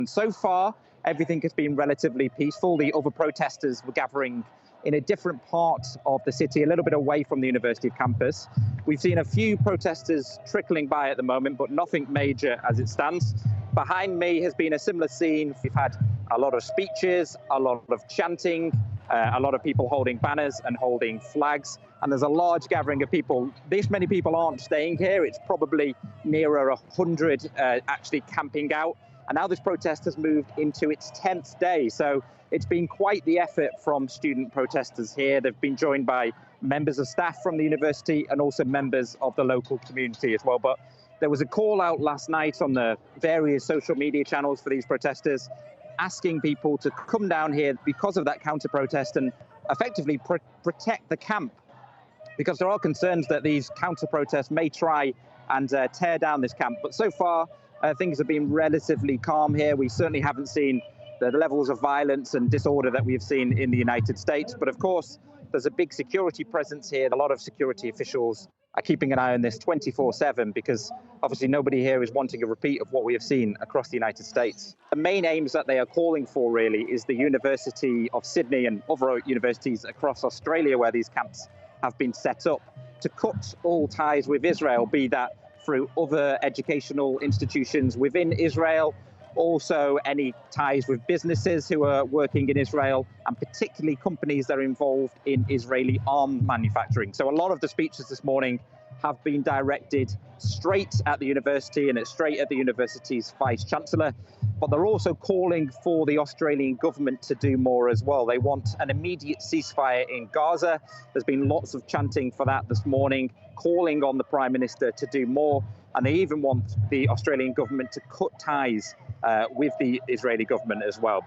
And so far, everything has been relatively peaceful. The other protesters were gathering in a different part of the city, a little bit away from the university campus. We've seen a few protesters trickling by at the moment, but nothing major as it stands. Behind me has been a similar scene. We've had a lot of speeches, a lot of chanting, a lot of people holding banners and holding flags. And there's a large gathering of people. This many people aren't staying here. It's probably nearer 100 actually camping out. And now this protest has moved into its 10th day. So it's been quite the effort from student protesters here. They've been joined by members of staff from the university and also members of the local community as well. But there was a call out last night on the various social media channels for these protesters, asking people to come down here because of that counter protest and effectively protect the camp, because there are concerns that these counter protests may try and tear down this camp. But so far, things have been relatively calm here. We certainly haven't seen the levels of violence and disorder that we've seen in the United States. But of course, there's a big security presence here. A lot of security officials are keeping an eye on this 24/7 because obviously nobody here is wanting a repeat of what we have seen across the United States. The main aims that they are calling for really is the University of Sydney and other universities across Australia where these camps have been set up to cut all ties with Israel, be that through other educational institutions within Israel, also any ties with businesses who are working in Israel, and particularly companies that are involved in Israeli arms manufacturing. So a lot of the speeches this morning have been directed straight at the university and straight at the university's vice-chancellor, but they're also calling for the Australian government to do more as well. They want an immediate ceasefire in Gaza. There's been lots of chanting for that this morning, calling on the Prime Minister to do more, and they even want the Australian government to cut ties with the Israeli government as well.